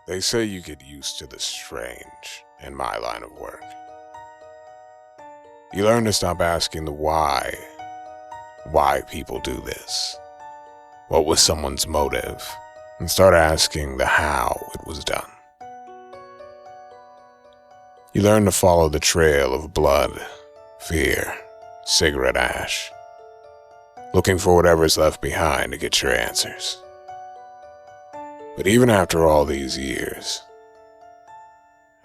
They say you get used to the strange in my line of work. You learn to stop asking the why people do this, what was someone's motive, and start asking the how it was done. You learn to follow the trail of blood, fear, cigarette ash, looking for whatever's left behind to get your answers. But even after all these years,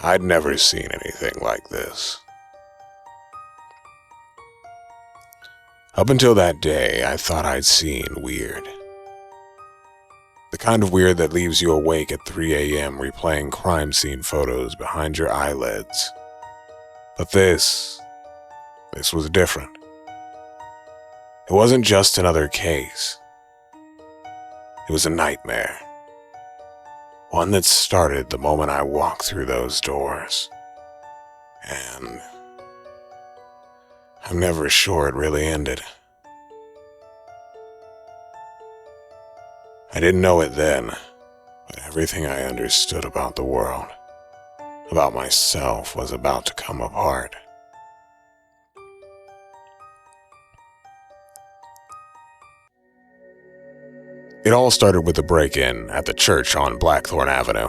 I'd never seen anything like this. Up until that day, I thought I'd seen weird. The kind of weird that leaves you awake at 3 a.m. replaying crime scene photos behind your eyelids. But this was different. It wasn't just another case. It was a nightmare. One that started the moment I walked through those doors. And I'm never sure it really ended. I didn't know it then, but everything I understood about the world, about myself, was about to come apart. It all started with a break-in at the church on Blackthorn Avenue.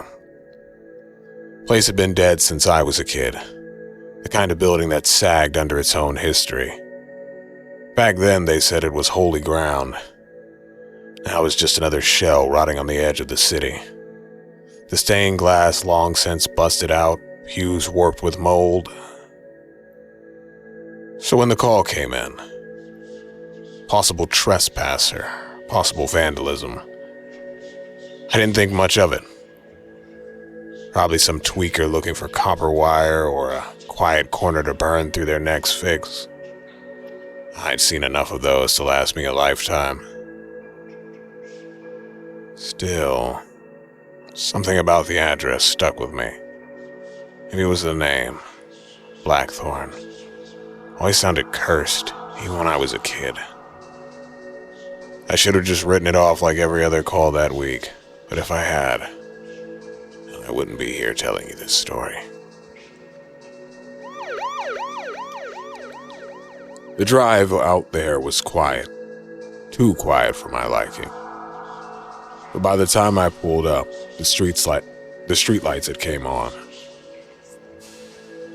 The place had been dead since I was a kid, the kind of building that sagged under its own history. Back then, they said it was holy ground. Now it was just another shell rotting on the edge of the city. The stained glass long since busted out, pews warped with mold. So when the call came in, possible trespasser, possible vandalism, I didn't think much of it. Probably some tweaker looking for copper wire or a quiet corner to burn through their next fix. I'd seen enough of those to last me a lifetime. Still, something about the address stuck with me. Maybe it was the name, Blackthorn. Always sounded cursed, even when I was a kid. I should have just written it off like every other call that week, but if I had, I wouldn't be here telling you this story. The drive out there was quiet, too quiet for my liking. But by the time I pulled up, the streetlights had came on.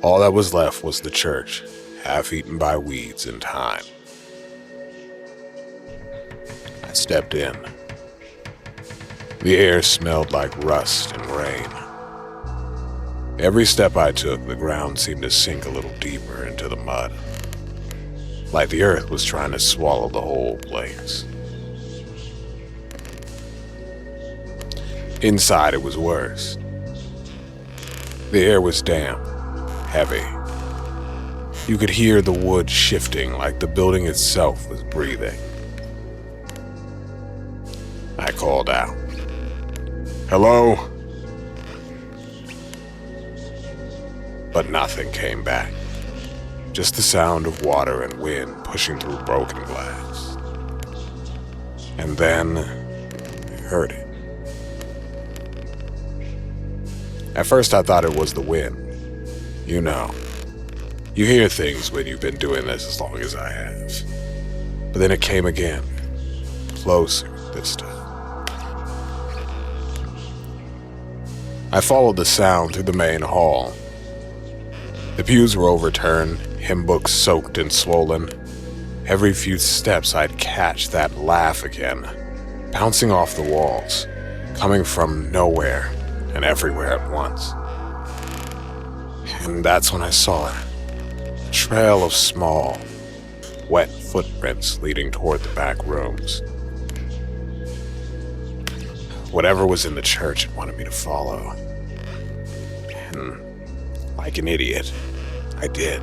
All that was left was the church, half eaten by weeds and time. I stepped in. The air smelled like rust and rain. Every step I took, the ground seemed to sink a little deeper into the mud, like the earth was trying to swallow the whole place. Inside, it was worse. The air was damp, heavy. You could hear the wood shifting like the building itself was breathing. I called out, "Hello?" But nothing came back. Just the sound of water and wind pushing through broken glass. And then I heard it. At first I thought it was the wind. You know, you hear things when you've been doing this as long as I have. But then it came again, closer this time. I followed the sound through the main hall. The pews were overturned, hymn books soaked and swollen. Every few steps I'd catch that laugh again, bouncing off the walls, coming from nowhere and everywhere at once. And that's when I saw it. A trail of small, wet footprints leading toward the back rooms. Whatever was in the church it wanted me to follow. And like an idiot, I did.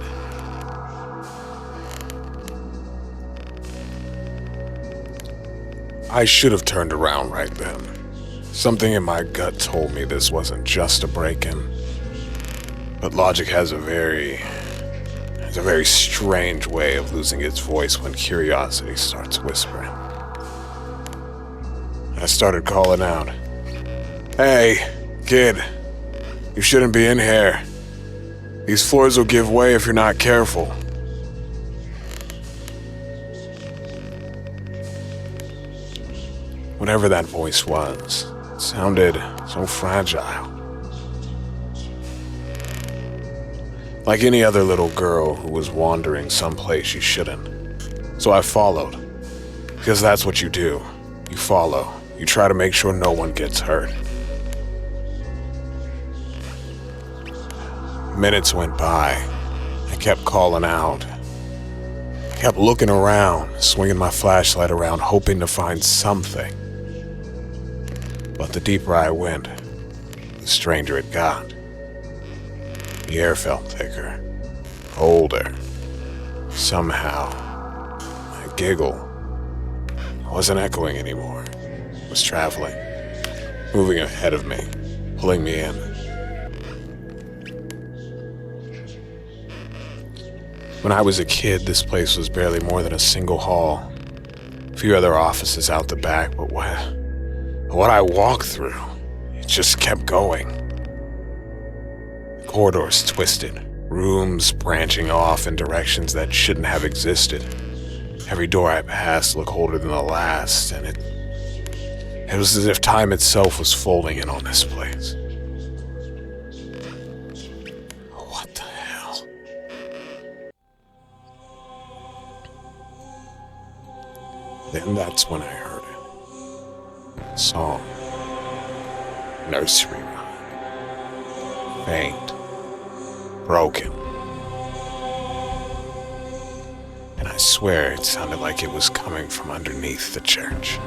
I should have turned around right then. Something in my gut told me this wasn't just a break-in. But logic has a very strange way of losing its voice when curiosity starts whispering. I started calling out, "Hey, Kid, you shouldn't be in here. These floors will give way if you're not careful. Whatever that voice was, it sounded so fragile. Like any other little girl who was wandering someplace she shouldn't. So I followed. Because that's what you do. You follow. You try to make sure no one gets hurt. Minutes went by. I kept calling out. I kept looking around, swinging my flashlight around, hoping to find something. But the deeper I went, the stranger it got. The air felt thicker, colder. Somehow, my giggle wasn't echoing anymore. It was traveling, moving ahead of me, pulling me in. When I was a kid, this place was barely more than a single hall. A few other offices out the back, but what I walked through, it just kept going. The corridors twisted, rooms branching off in directions that shouldn't have existed. Every door I passed looked older than the last, and it was as if time itself was folding in on this place. What the hell? Then that's when I heard it. A song. Nursery rhyme. Faint. Broken. And I swear it sounded like it was coming from underneath the church.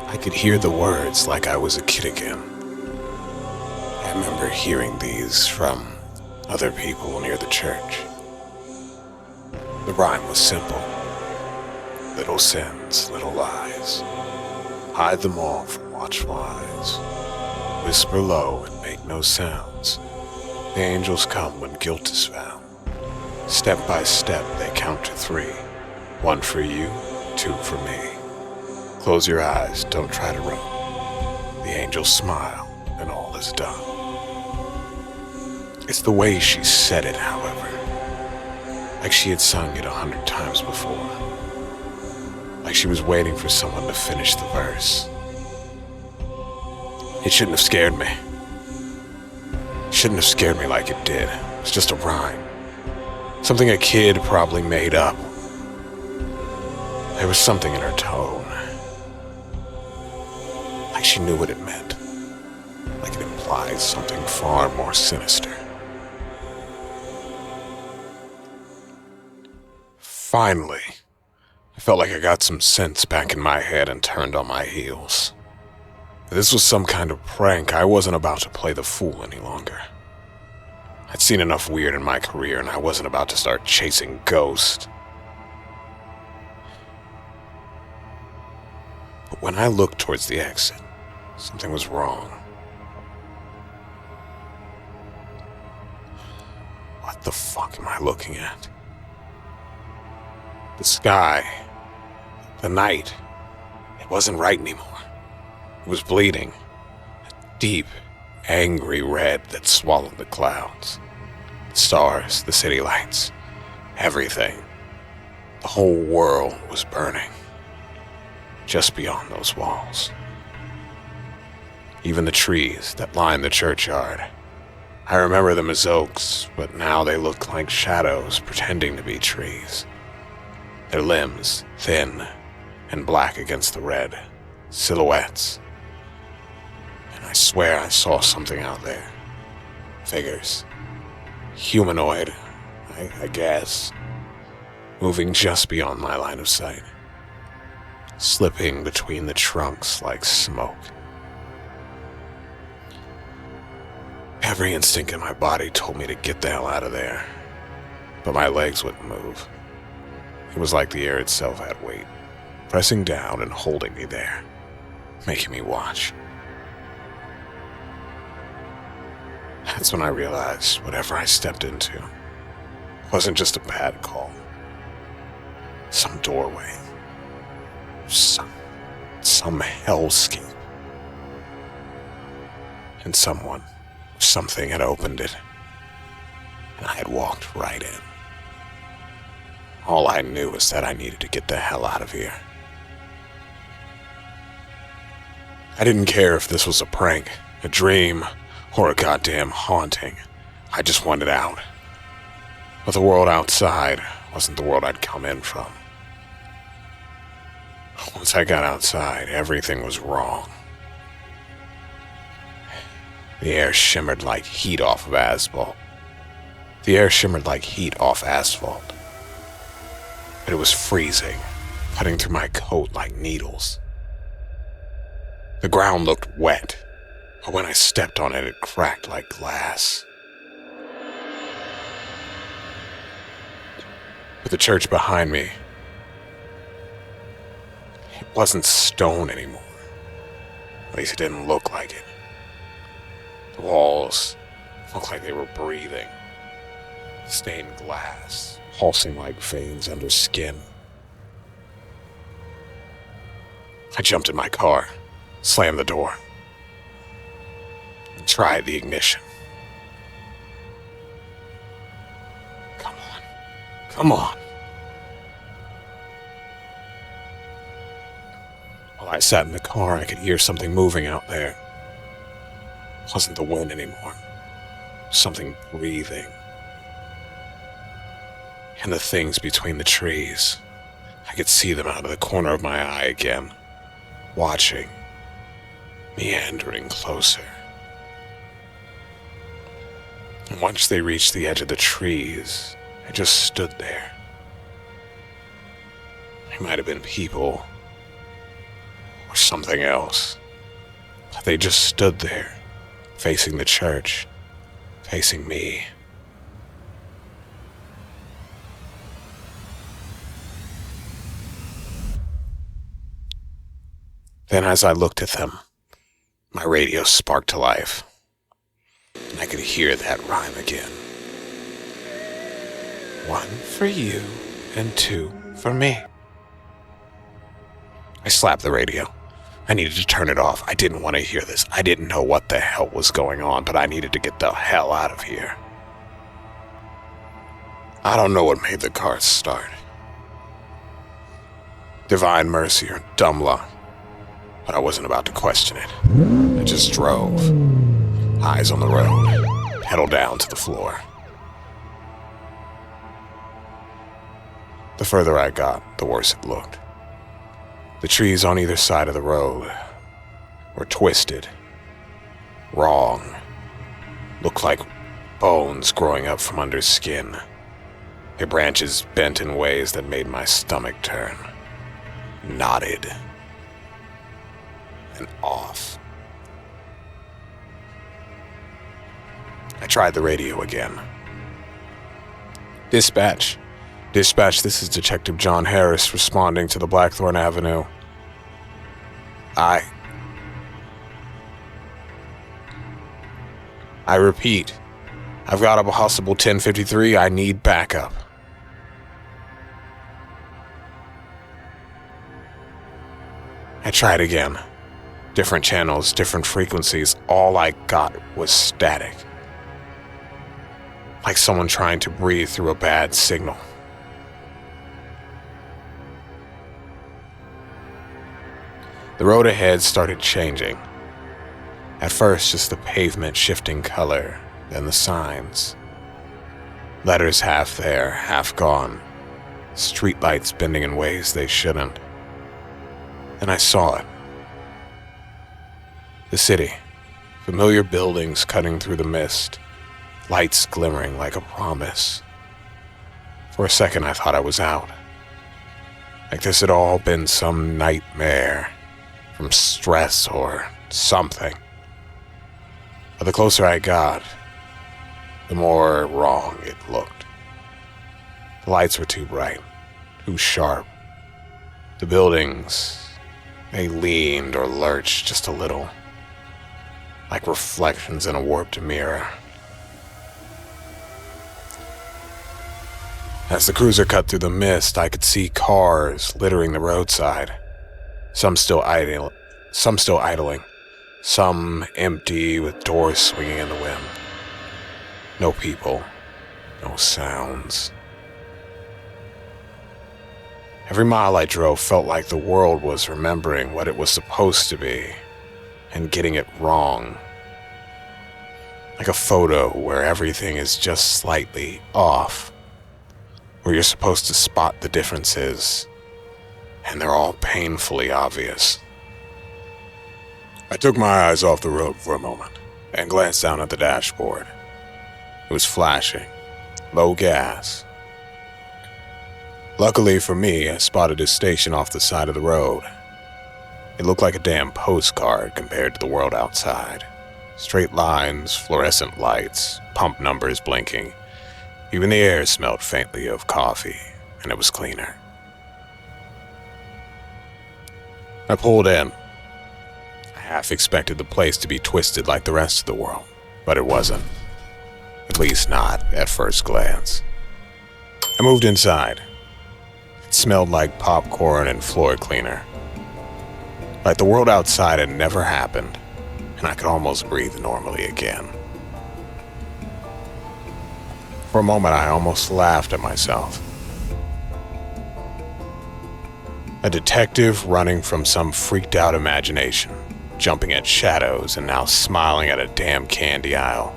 I could hear the words like I was a kid again. I remember hearing these from other people near the church. The rhyme was simple. Little sins, little lies. Hide them all from watchful eyes. Whisper low and make no sounds. The angels come when guilt is found. Step by step they count to 3. 1 for you, 2 for me. Close your eyes, don't try to run. The angels smile and all is done. It's the way she said it, however. Like she had sung it 100 times before. Like she was waiting for someone to finish the verse. It shouldn't have scared me. It shouldn't have scared me like it did. It's just a rhyme. Something a kid probably made up. There was something in her tone. Like she knew what it meant. Like it implied something far more sinister. Finally, I felt like I got some sense back in my head and turned on my heels. If this was some kind of prank, I wasn't about to play the fool any longer. I'd seen enough weird in my career, and I wasn't about to start chasing ghosts. But when I looked towards the exit, something was wrong. What the fuck am I looking at? The sky, the night, it wasn't right anymore. It was bleeding, a deep, angry red that swallowed the clouds. The stars, the city lights, everything. The whole world was burning, just beyond those walls. Even the trees that lined the churchyard. I remember them as oaks, but now they look like shadows pretending to be trees. Their limbs thin and black against the red, silhouettes. And I swear I saw something out there. Figures. Humanoid, I guess. Moving just beyond my line of sight. Slipping between the trunks like smoke. Every instinct in my body told me to get the hell out of there. But my legs wouldn't move. It was like the air itself had weight, pressing down and holding me there, making me watch. That's when I realized whatever I stepped into wasn't just a bad call. Some doorway. Some hellscape. and someone or something had opened it, and I had walked right in. All I knew was that I needed to get the hell out of here. I didn't care if this was a prank, a dream, or a goddamn haunting. I just wanted out. But the world outside wasn't the world I'd come in from. Once I got outside, everything was wrong. The air shimmered like heat off of asphalt. But it was freezing, cutting through my coat like needles. The ground looked wet, but when I stepped on it, it cracked like glass. With the church behind me, it wasn't stone anymore. At least it didn't look like it. The walls looked like they were breathing. Stained glass, pulsing like veins under skin. I jumped in my car, slammed the door, and tried the ignition. Come on. While I sat in the car, I could hear something moving out there. It wasn't the wind anymore. Something breathing. And the things between the trees, I could see them out of the corner of my eye again, watching, meandering closer. And once they reached the edge of the trees, I just stood there. They might have been people or something else, but they just stood there, facing the church, facing me. Then as I looked at them, my radio sparked to life, and I could hear that rhyme again. 1 for you and 2 for me. I slapped the radio. I needed to turn it off. I didn't want to hear this. I didn't know what the hell was going on, but I needed to get the hell out of here. I don't know what made the car start. Divine mercy or dumb luck. But I wasn't about to question it. I just drove. Eyes on the road. Pedal down to the floor. The further I got, the worse it looked. The trees on either side of the road were twisted, wrong, looked like bones growing up from under skin. Their branches bent in ways that made my stomach turn, knotted, and off. I tried the radio again. Dispatch, this is Detective John Harris responding to the Blackthorn Avenue. I repeat, I've got a possible 1053. I need backup. I tried again. Different channels, different frequencies. All I got was static. Like someone trying to breathe through a bad signal. The road ahead started changing. At first, just the pavement shifting color, then the signs. Letters half there, half gone. Streetlights bending in ways they shouldn't. Then I saw it. The city. Familiar buildings cutting through the mist. Lights glimmering like a promise. For a second, I thought I was out. Like this had all been some nightmare. From stress or something. But the closer I got, the more wrong it looked. The lights were too bright, too sharp. The buildings, they leaned or lurched just a little, like reflections in a warped mirror. As the cruiser cut through the mist, I could see cars littering the roadside. Some still idling, Some empty with doors swinging in the wind. No people, no sounds. Every mile I drove felt like the world was remembering what it was supposed to be and getting it wrong. Like a photo where everything is just slightly off, where you're supposed to spot the differences, and they're all painfully obvious. I took my eyes off the road for a moment and glanced down at the dashboard. It was flashing, low gas. Luckily for me, I spotted a station off the side of the road. It looked like a damn postcard compared to the world outside. Straight lines, fluorescent lights, pump numbers blinking. Even the air smelled faintly of coffee, and it was cleaner. I pulled in. I half expected the place to be twisted like the rest of the world, but it wasn't. At least not at first glance. I moved inside. It smelled like popcorn and floor cleaner. Like the world outside had never happened, and I could almost breathe normally again. For a moment, I almost laughed at myself. A detective running from some freaked-out imagination, jumping at shadows and now smiling at a damn candy aisle.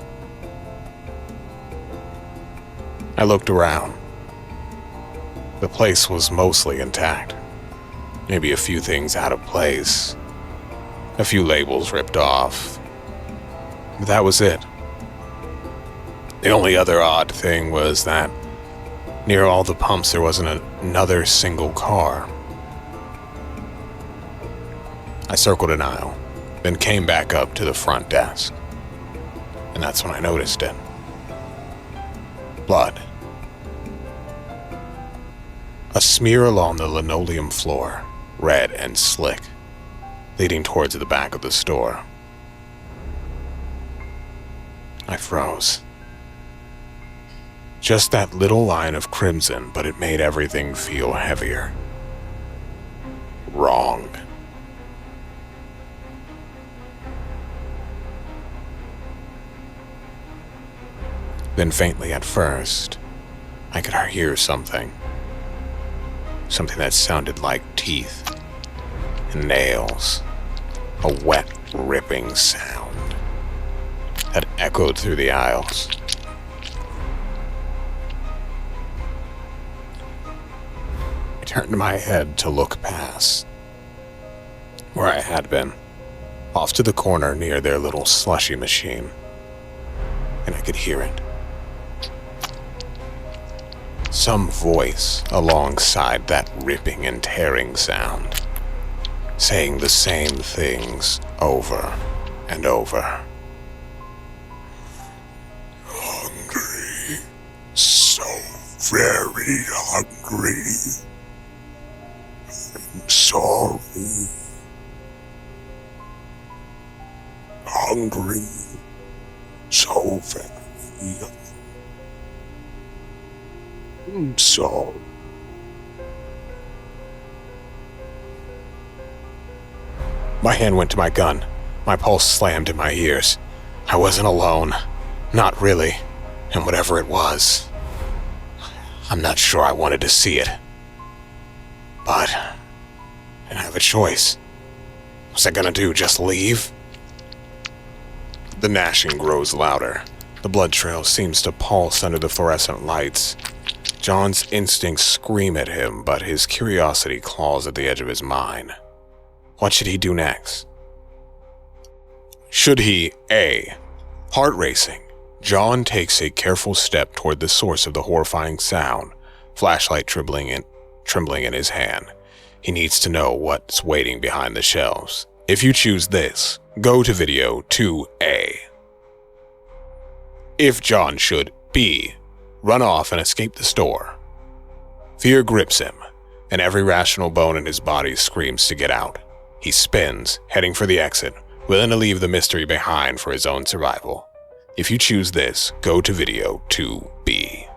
I looked around. The place was mostly intact. Maybe a few things out of place. A few labels ripped off. But that was it. The only other odd thing was that near all the pumps there wasn't another single car. I circled an aisle, then came back up to the front desk. And that's when I noticed it. Blood. A smear along the linoleum floor, red and slick, leading towards the back of the store. I froze. Just that little line of crimson, but it made everything feel heavier. Wrong. Then faintly at first, I could hear something. Something that sounded like teeth and nails. A wet, ripping sound that echoed through the aisles. I turned my head to look past where I had been, off to the corner near their little slushy machine, and I could hear it. Some voice alongside that ripping and tearing sound, saying the same things over and over. Hungry. So very hungry. I'm sorry. Hungry. So very hungry. I'm sorry. My hand went to my gun. My pulse slammed in my ears. I wasn't alone. Not really. And whatever it was, I'm not sure I wanted to see it. But I didn't have a choice. What's I gonna do, just leave? The gnashing grows louder. The blood trail seems to pulse under the fluorescent lights. John's instincts scream at him, but his curiosity claws at the edge of his mind. What should he do next? Should he, A, heart racing, John takes a careful step toward the source of the horrifying sound, flashlight trembling in his hand. He needs to know what's waiting behind the shelves. If you choose this, go to video 2A. If John should, B, run off and escape the store. Fear grips him, and every rational bone in his body screams to get out. He spins, heading for the exit, willing to leave the mystery behind for his own survival. If you choose this, go to video 2B.